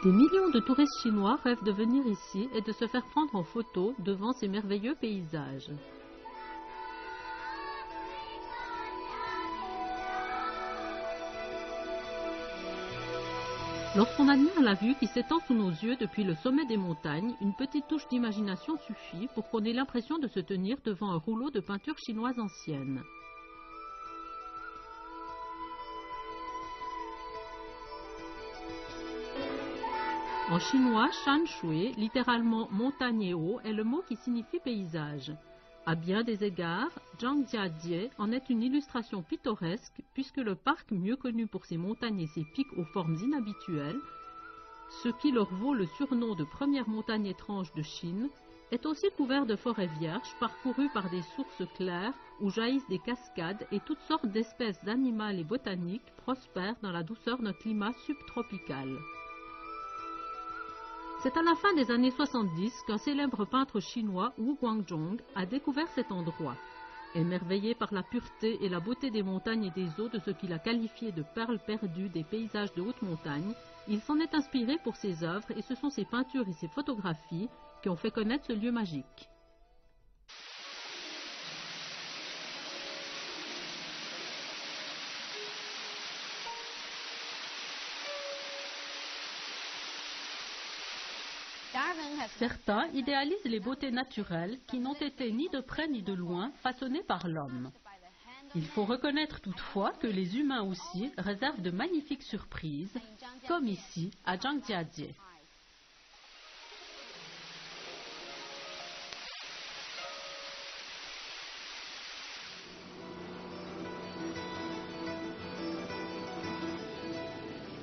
Des millions de touristes chinois rêvent de venir ici et de se faire prendre en photo devant ces merveilleux paysages. Lorsqu'on admire la vue qui s'étend sous nos yeux depuis le sommet des montagnes, une petite touche d'imagination suffit pour qu'on ait l'impression de se tenir devant un rouleau de peinture chinoise ancienne. En chinois, Shan Shui, littéralement montagne et eau, est le mot qui signifie paysage. À bien des égards, Zhangjiajie en est une illustration pittoresque puisque le parc, mieux connu pour ses montagnes et ses pics aux formes inhabituelles, ce qui leur vaut le surnom de première montagne étrange de Chine, est aussi couvert de forêts vierges parcourues par des sources claires où jaillissent des cascades et toutes sortes d'espèces animales et botaniques prospèrent dans la douceur d'un climat subtropical. C'est à la fin des années 70 qu'un célèbre peintre chinois, Wu Guangzhong, a découvert cet endroit. Émerveillé par la pureté et la beauté des montagnes et des eaux de ce qu'il a qualifié de perles perdues des paysages de haute montagne, il s'en est inspiré pour ses œuvres et ce sont ses peintures et ses photographies qui ont fait connaître ce lieu magique. Certains idéalisent les beautés naturelles qui n'ont été ni de près ni de loin façonnées par l'homme. Il faut reconnaître toutefois que les humains aussi réservent de magnifiques surprises, comme ici à Zhangjiajie.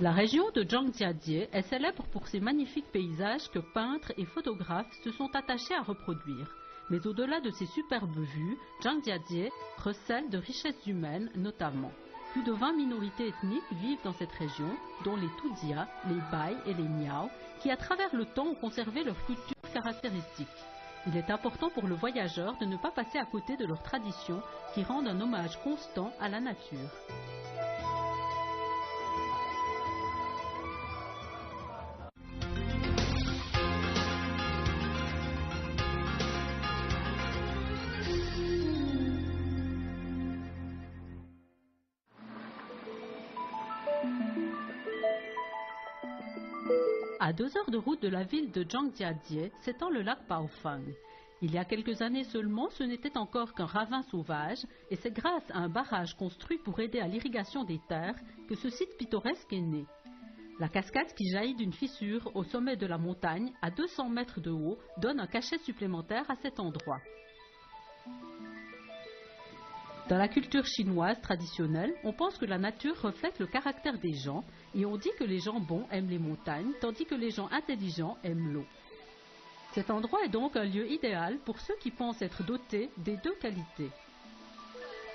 La région de Zhangjiajie est célèbre pour ses magnifiques paysages que peintres et photographes se sont attachés à reproduire. Mais au-delà de ces superbes vues, Zhangjiajie recèle de richesses humaines notamment. Plus de 20 minorités ethniques vivent dans cette région, dont les Tudia, les Bai et les Miao, qui à travers le temps ont conservé leur culture caractéristique. Il est important pour le voyageur de ne pas passer à côté de leurs traditions qui rendent un hommage constant à la nature. À 2 heures de route de la ville de Zhangjiajie s'étend le lac Baofeng. Il y a quelques années seulement, ce n'était encore qu'un ravin sauvage et c'est grâce à un barrage construit pour aider à l'irrigation des terres que ce site pittoresque est né. La cascade qui jaillit d'une fissure au sommet de la montagne, à 200 mètres de haut, donne un cachet supplémentaire à cet endroit. Dans la culture chinoise traditionnelle, on pense que la nature reflète le caractère des gens et on dit que les gens bons aiment les montagnes, tandis que les gens intelligents aiment l'eau. Cet endroit est donc un lieu idéal pour ceux qui pensent être dotés des deux qualités.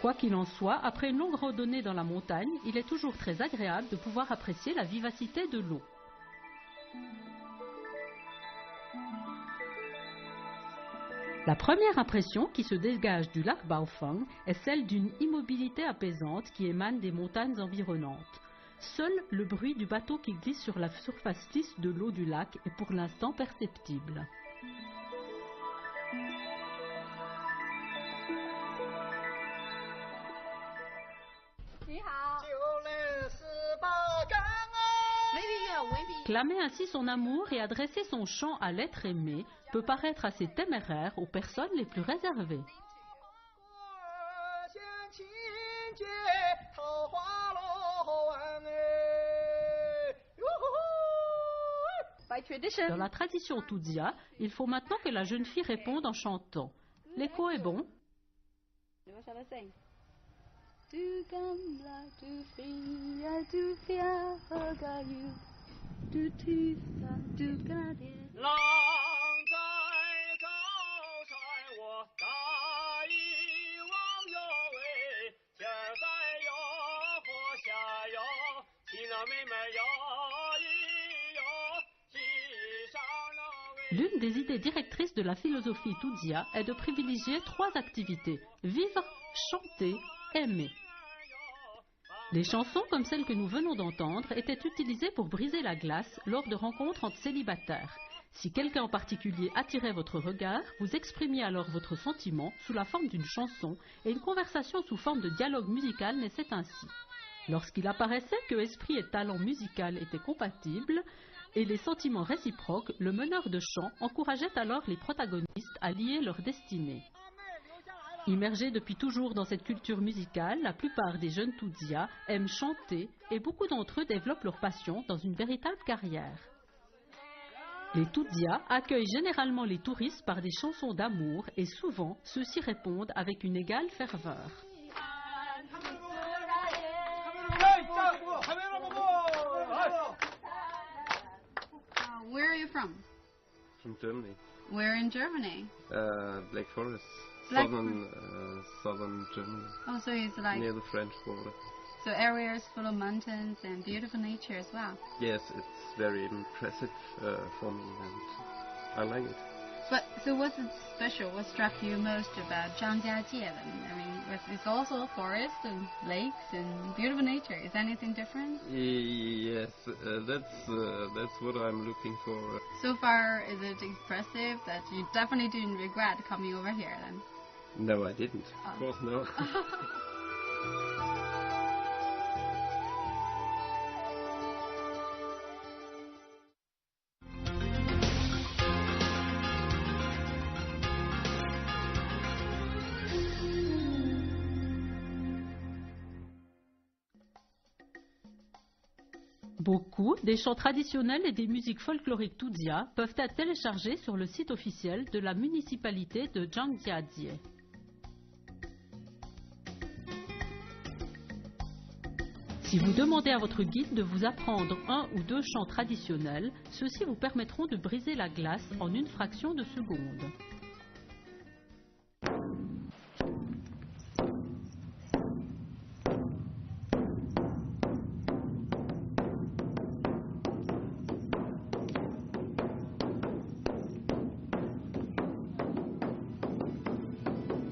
Quoi qu'il en soit, après une longue randonnée dans la montagne, il est toujours très agréable de pouvoir apprécier la vivacité de l'eau. La première impression qui se dégage du lac Baofeng est celle d'une immobilité apaisante qui émane des montagnes environnantes. Seul le bruit du bateau qui glisse sur la surface lisse de l'eau du lac est pour l'instant perceptible. Clamer ainsi son amour et adresser son chant à l'être aimé peut paraître assez téméraire aux personnes les plus réservées. Dans la tradition Tudia, il faut maintenant que la jeune fille réponde en chantant. L'écho est bon. L'une des idées directrices de la philosophie Tudia est de privilégier 3 activités: vivre, chanter, aimer. Les chansons comme celle que nous venons d'entendre étaient utilisées pour briser la glace lors de rencontres entre célibataires. Si quelqu'un en particulier attirait votre regard, vous exprimiez alors votre sentiment sous la forme d'une chanson et une conversation sous forme de dialogue musical naissait ainsi. Lorsqu'il apparaissait que esprit et talent musical étaient compatibles et les sentiments réciproques, le meneur de chant encourageait alors les protagonistes à lier leur destinée. Immergés depuis toujours dans cette culture musicale, la plupart des jeunes Tudzia aiment chanter et beaucoup d'entre eux développent leur passion dans une véritable carrière. Les Tudzia accueillent généralement les touristes par des chansons d'amour et souvent ceux-ci répondent avec une égale ferveur. Where are you from? From Germany. Where in Germany? Black Forest. Black Southern Germany. Oh, so it's like Near the French border. so areas full of mountains and beautiful nature as well. Yes, it's very impressive for me and I like it. But so what's it special? What struck you most about Zhangjiajie then? I mean, it's also forest and lakes and beautiful nature. Is anything different? Yes, that's what I'm looking for. So far, is it impressive that you definitely didn't regret coming over here then? No, I didn't. Oh. Of course, no. Beaucoup des chants traditionnels et des musiques folkloriques Tudzia peuvent être téléchargés sur le site officiel de la municipalité de Zhangjiajie. Si vous demandez à votre guide de vous apprendre un ou deux chants traditionnels, ceux-ci vous permettront de briser la glace en une fraction de seconde.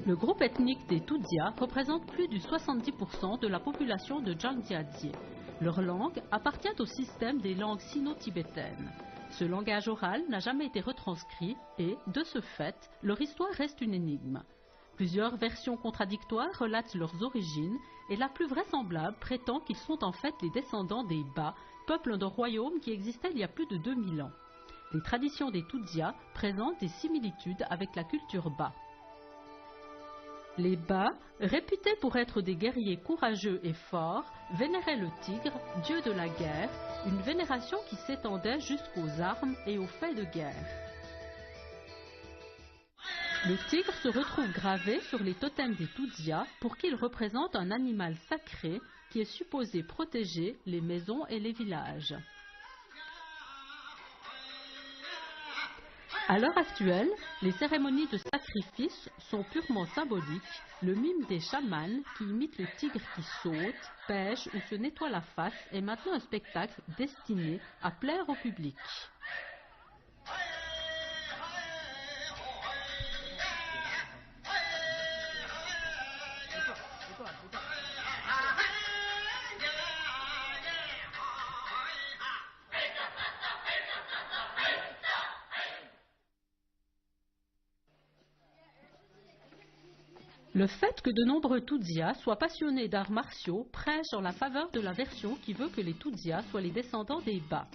Le groupe ethnique des Tudzia représente plus de 70% de la population de Zhangjiajie. Leur langue appartient au système des langues sino-tibétaines. Ce langage oral n'a jamais été retranscrit et, de ce fait, leur histoire reste une énigme. Plusieurs versions contradictoires relatent leurs origines et la plus vraisemblable prétend qu'ils sont en fait les descendants des Ba, peuple d'un royaume qui existait il y a plus de 2000 ans. Les traditions des Tudzia présentent des similitudes avec la culture Ba. Les Ba, réputés pour être des guerriers courageux et forts, vénéraient le tigre, dieu de la guerre, une vénération qui s'étendait jusqu'aux armes et aux faits de guerre. Le tigre se retrouve gravé sur les totems des Tudzia pour qu'il représente un animal sacré qui est supposé protéger les maisons et les villages. À l'heure actuelle, les cérémonies de sacrifice sont purement symboliques. Le mime des chamans qui imite le tigre qui saute, pêche ou se nettoie la face est maintenant un spectacle destiné à plaire au public. Le fait que de nombreux Tudzia soient passionnés d'arts martiaux prêche en la faveur de la version qui veut que les Tudzia soient les descendants des Ba.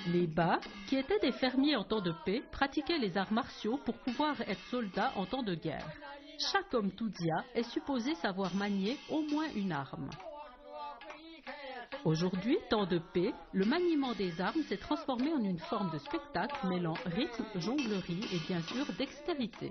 Les Ba, qui étaient des fermiers en temps de paix, pratiquaient les arts martiaux pour pouvoir être soldats en temps de guerre. Chaque homme Tudzia est supposé savoir manier au moins une arme. Aujourd'hui, temps de paix, le maniement des armes s'est transformé en une forme de spectacle mêlant rythme, jonglerie et bien sûr dextérité.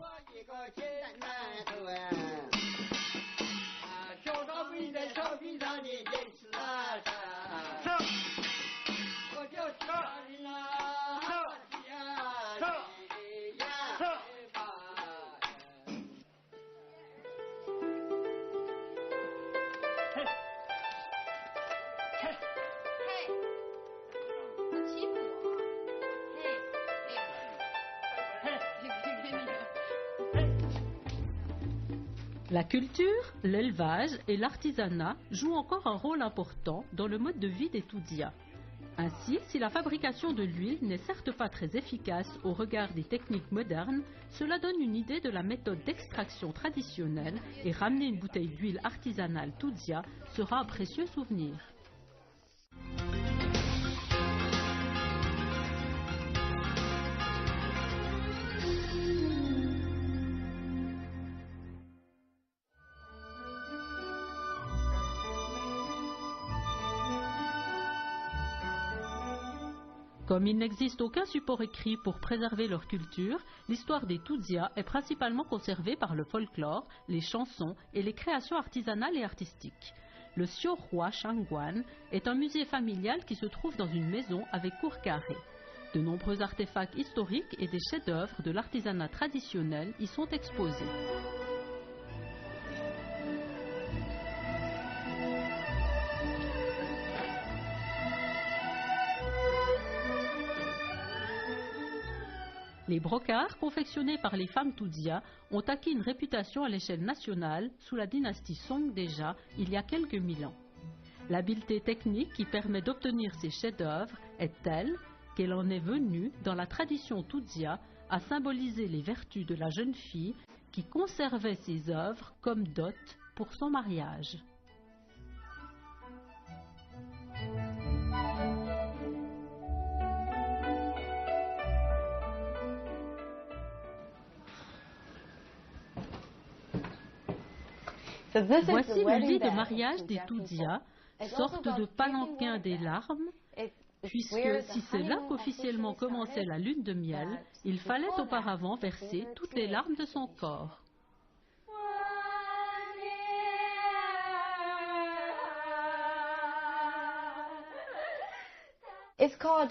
La culture, l'élevage et l'artisanat jouent encore un rôle important dans le mode de vie des Tudja. Ainsi, si la fabrication de l'huile n'est certes pas très efficace au regard des techniques modernes, cela donne une idée de la méthode d'extraction traditionnelle et ramener une bouteille d'huile artisanale Tudja sera un précieux souvenir. Comme il n'existe aucun support écrit pour préserver leur culture, l'histoire des Tudja est principalement conservée par le folklore, les chansons et les créations artisanales et artistiques. Le Siohua Shangwan est un musée familial qui se trouve dans une maison avec cour carrée. De nombreux artefacts historiques et des chefs-d'œuvre de l'artisanat traditionnel y sont exposés. Les brocards confectionnés par les femmes Tudja ont acquis une réputation à l'échelle nationale sous la dynastie Song déjà il y a quelques mille ans. L'habileté technique qui permet d'obtenir ces chefs-d'œuvre est telle qu'elle en est venue dans la tradition Tudja à symboliser les vertus de la jeune fille qui conservait ses œuvres comme dot pour son mariage. Voici le lit de mariage des Tudja, sorte de palanquin des larmes, puisque si c'est là qu'officiellement commençait la lune de miel, il fallait auparavant verser toutes les larmes de son corps.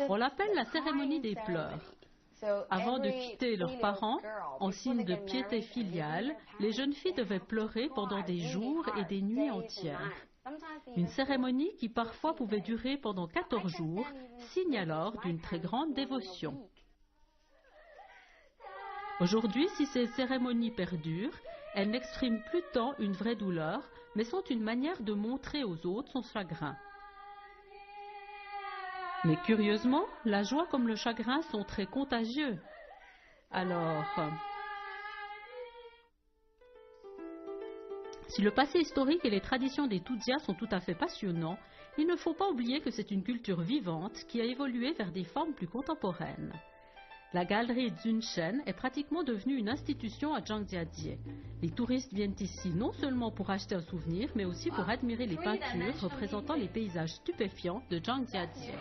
On l'appelle la cérémonie des pleurs. Avant de quitter leurs parents, en signe de piété filiale, les jeunes filles devaient pleurer pendant des jours et des nuits entières. Une cérémonie qui parfois pouvait durer pendant 14 jours, signe alors d'une très grande dévotion. Aujourd'hui, si ces cérémonies perdurent, elles n'expriment plus tant une vraie douleur, mais sont une manière de montrer aux autres son chagrin. Mais curieusement, la joie comme le chagrin sont très contagieux. Alors, si le passé historique et les traditions des Tudja sont tout à fait passionnants, il ne faut pas oublier que c'est une culture vivante qui a évolué vers des formes plus contemporaines. La galerie Zhunshen est pratiquement devenue une institution à Zhangjiajie. Les touristes viennent ici non seulement pour acheter un souvenir, mais aussi pour admirer les peintures représentant les paysages stupéfiants de Zhangjiajie.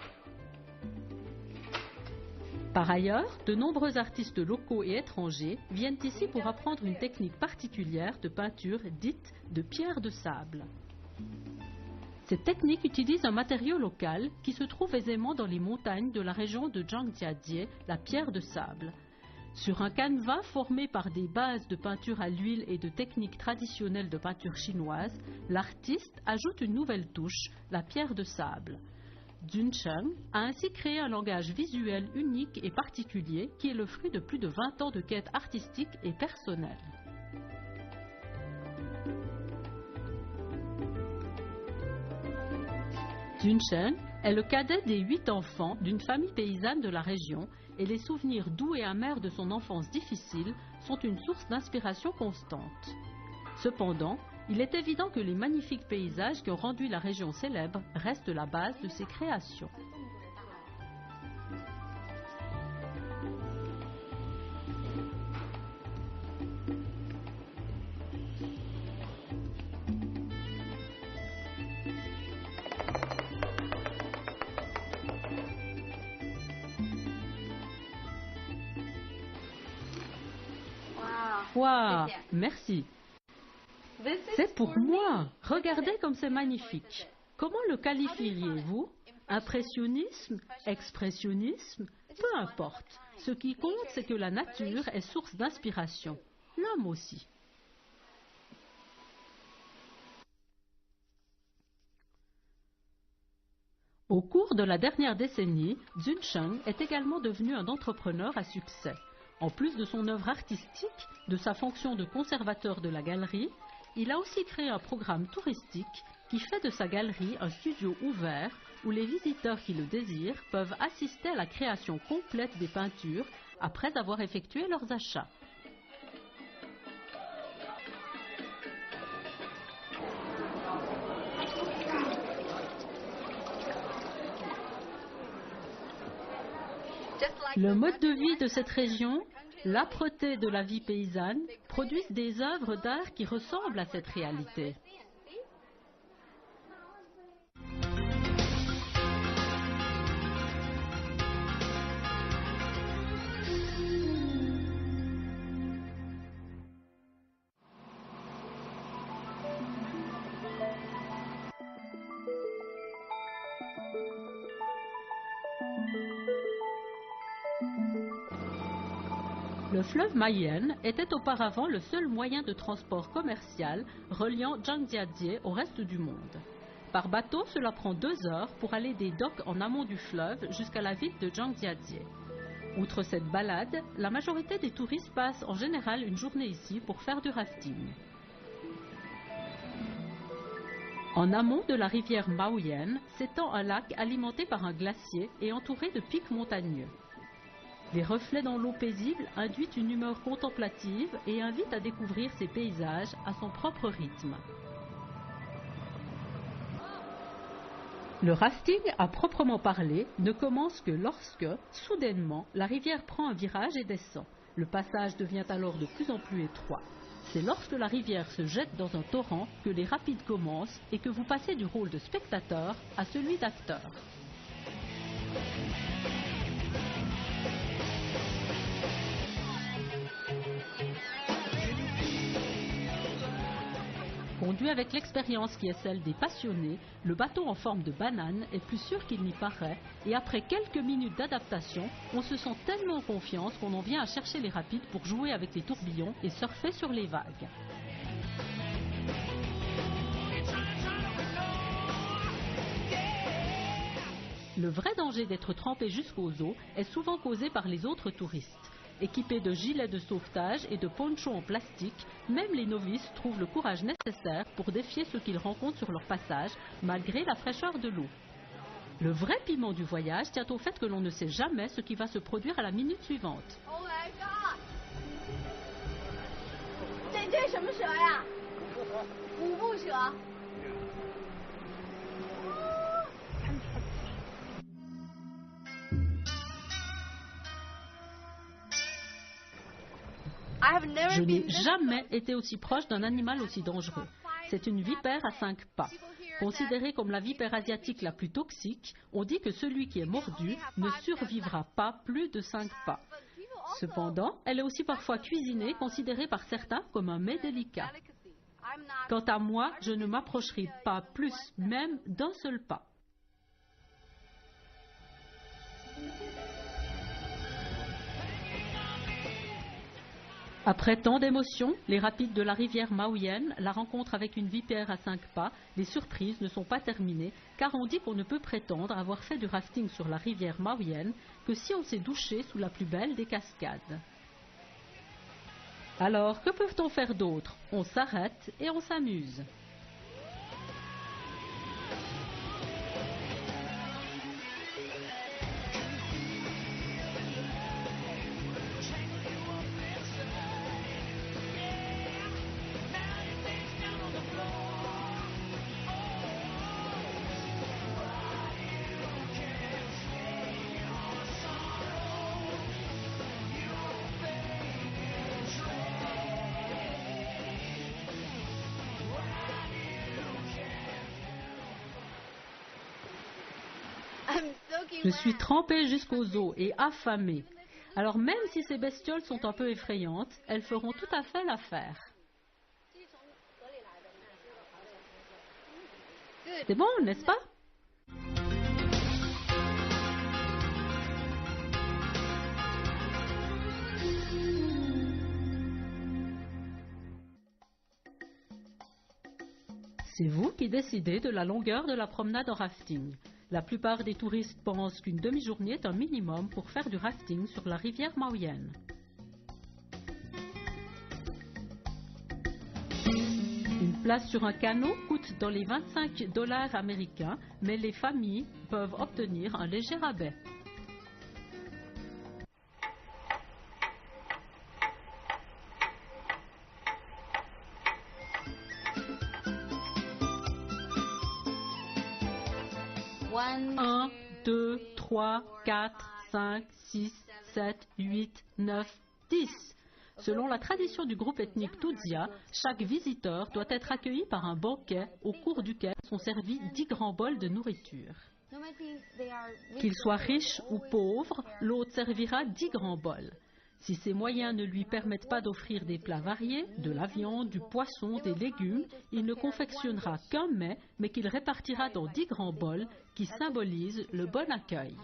Par ailleurs, de nombreux artistes locaux et étrangers viennent ici pour apprendre une technique particulière de peinture dite de pierre de sable. Cette technique utilise un matériau local qui se trouve aisément dans les montagnes de la région de Zhangjiajie, la pierre de sable. Sur un canevas formé par des bases de peinture à l'huile et de techniques traditionnelles de peinture chinoise, l'artiste ajoute une nouvelle touche, la pierre de sable. Zhunshen a ainsi créé un langage visuel unique et particulier qui est le fruit de plus de 20 ans de quête artistique et personnelle. Zhunshen est le cadet des 8 enfants d'une famille paysanne de la région et les souvenirs doux et amers de son enfance difficile sont une source d'inspiration constante. Cependant, il est évident que les magnifiques paysages qui ont rendu la région célèbre restent la base de ses créations. Wow, merci. C'est pour moi. Regardez comme c'est magnifique. Comment le qualifieriez-vous? Impressionnisme? Expressionnisme? Peu importe. Ce qui compte, c'est que la nature est source d'inspiration. L'homme aussi. Au cours de la dernière décennie, Zhunshen est également devenu un entrepreneur à succès. En plus de son œuvre artistique, de sa fonction de conservateur de la galerie, il a aussi créé un programme touristique qui fait de sa galerie un studio ouvert où les visiteurs qui le désirent peuvent assister à la création complète des peintures après avoir effectué leurs achats. Le mode de vie de cette région, l'âpreté de la vie paysanne, produisent des œuvres d'art qui ressemblent à cette réalité. Le fleuve Mayenne était auparavant le seul moyen de transport commercial reliant Zhangjiajie au reste du monde. Par bateau, cela prend 2 heures pour aller des docks en amont du fleuve jusqu'à la ville de Zhangjiajie. Outre cette balade, la majorité des touristes passent en général une journée ici pour faire du rafting. En amont de la rivière Maoyenne s'étend un lac alimenté par un glacier et entouré de pics montagneux. Les reflets dans l'eau paisible induisent une humeur contemplative et invitent à découvrir ces paysages à son propre rythme. Le rafting, à proprement parler, ne commence que lorsque, soudainement, la rivière prend un virage et descend. Le passage devient alors de plus en plus étroit. C'est lorsque la rivière se jette dans un torrent que les rapides commencent et que vous passez du rôle de spectateur à celui d'acteur. Conduit avec l'expérience qui est celle des passionnés, le bateau en forme de banane est plus sûr qu'il n'y paraît et après quelques minutes d'adaptation, on se sent tellement en confiance qu'on en vient à chercher les rapides pour jouer avec les tourbillons et surfer sur les vagues. Le vrai danger d'être trempé jusqu'aux os est souvent causé par les autres touristes. Équipés de gilets de sauvetage et de ponchos en plastique, même les novices trouvent le courage nécessaire pour défier ce qu'ils rencontrent sur leur passage, malgré la fraîcheur de l'eau. Le vrai piment du voyage tient au fait que l'on ne sait jamais ce qui va se produire à la minute suivante. Oh my god! 这是什么蛇呀？五步蛇。 Je n'ai jamais été aussi proche d'un animal aussi dangereux. C'est une vipère à 5 pas. Considérée comme la vipère asiatique la plus toxique, on dit que celui qui est mordu ne survivra pas plus de 5 pas. Cependant, elle est aussi parfois cuisinée, considérée par certains comme un mets délicat. Quant à moi, je ne m'approcherai pas plus, même d'un seul pas. Après tant d'émotions, les rapides de la rivière Maoyenne, la rencontre avec une vipère à 5 pas, les surprises ne sont pas terminées, car on dit qu'on ne peut prétendre avoir fait du rafting sur la rivière Maoyenne que si on s'est douché sous la plus belle des cascades. Alors, que peut-on faire d'autre? On s'arrête et on s'amuse. Je suis trempée jusqu'aux os et affamée. Alors même si ces bestioles sont un peu effrayantes, elles feront tout à fait l'affaire. C'est bon, n'est-ce pas? C'est vous qui décidez de la longueur de la promenade en rafting. La plupart des touristes pensent qu'une demi-journée est un minimum pour faire du rafting sur la rivière Maoyenne. Une Place sur un canot coûte dans les $25 américains, mais les familles peuvent obtenir un léger rabais. One, 1, 2, 3, 4, 5, 6, 7, 8, 9, 10. Selon la tradition du groupe ethnique Tudzia, chaque visiteur doit être accueilli par un banquet au cours duquel sont servis 10 grands bols de nourriture. Qu'il soit riche ou pauvre, l'hôte servira 10 grands bols. Si ses moyens ne lui permettent pas d'offrir des plats variés, de la viande, du poisson, des légumes, il ne confectionnera qu'un mets, mais qu'il répartira dans 10 grands bols qui symbolisent le bon accueil.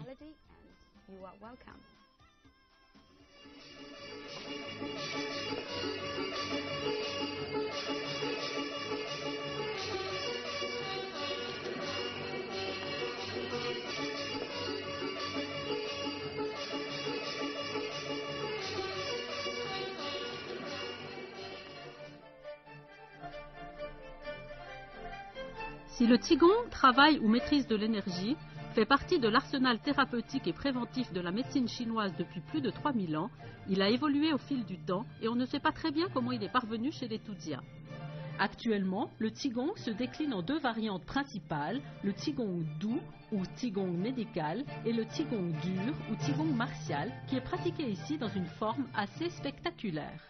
Si le Qigong, travail ou maîtrise de l'énergie, fait partie de l'arsenal thérapeutique et préventif de la médecine chinoise depuis plus de 3000 ans, il a évolué au fil du temps et on ne sait pas très bien comment il est parvenu chez les Tudzia. Actuellement, le Qigong se décline en 2 variantes principales, le Qigong doux ou Qigong médical et le Qigong dur ou Qigong martial qui est pratiqué ici dans une forme assez spectaculaire.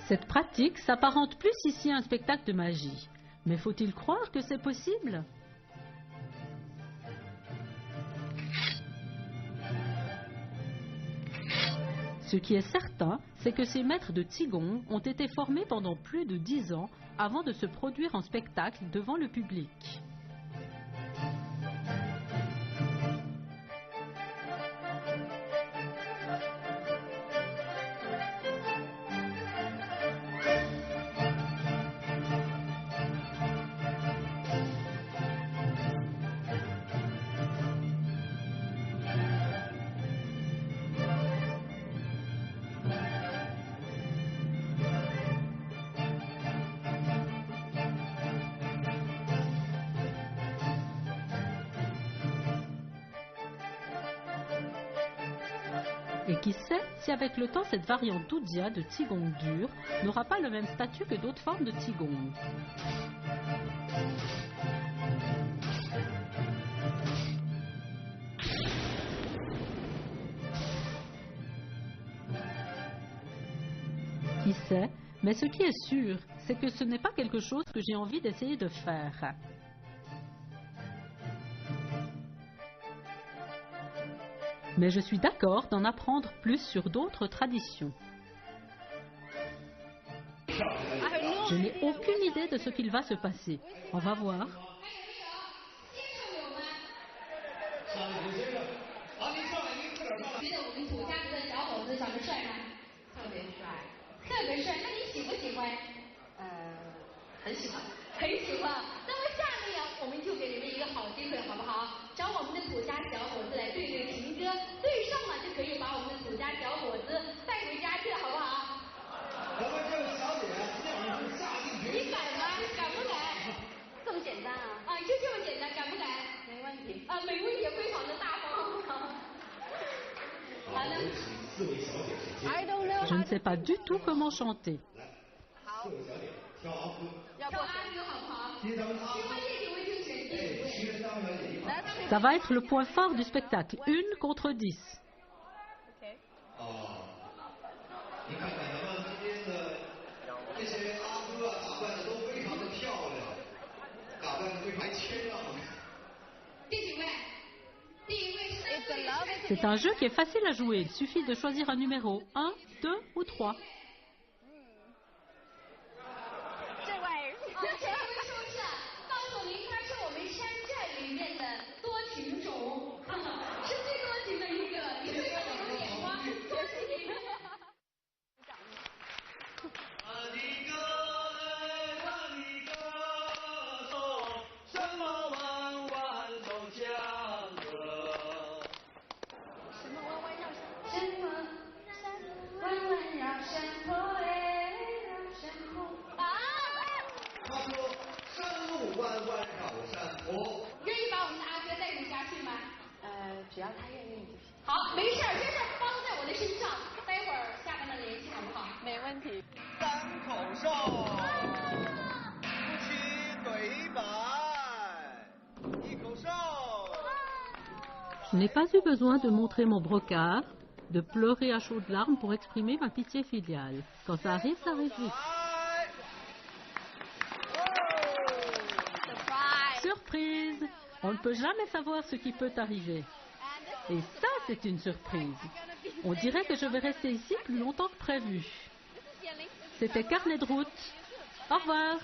Cette pratique s'apparente plus ici à un spectacle de magie. Mais faut-il croire que c'est possible ? Ce qui est certain, c'est que ces maîtres de Qigong ont été formés pendant plus de 10 ans avant de se produire en spectacle devant le public. Et qui sait si avec le temps cette variante Tudzia de Qigong dur n'aura pas le même statut que d'autres formes de Qigong. Qui sait, mais ce qui est sûr, c'est que ce n'est pas quelque chose que j'ai envie d'essayer de faire. Mais je suis d'accord d'en apprendre plus sur d'autres traditions. Je n'ai aucune idée de ce qu'il va se passer. On va voir. Je ne sais pas du tout comment chanter. Ça va être le point fort du spectacle. 1 contre 10. It C'est un jeu qui est facile à jouer. Il suffit de choisir un numéro, 1, 2 ou 3. 这位这位说是告诉您，它是我们山寨里面的多情种，是最多情的一个，你对它有眼光，多情。愿意把我们的阿哥带入家去吗？只要他愿意就行。好，没事儿，这事儿包在我的身上，待会儿下班了联系好不好？没问题。单口兽，夫妻对白，一口兽。 Je n'ai pas eu besoin de montrer mon brocard, de pleurer à chaudes larmes pour exprimer ma pitié filiale. Quand ça arrive vite. Surprise! On ne peut jamais savoir ce qui peut arriver. Et ça, c'est une surprise. On dirait que je vais rester ici plus longtemps que prévu. C'était Carnet de route. Au revoir!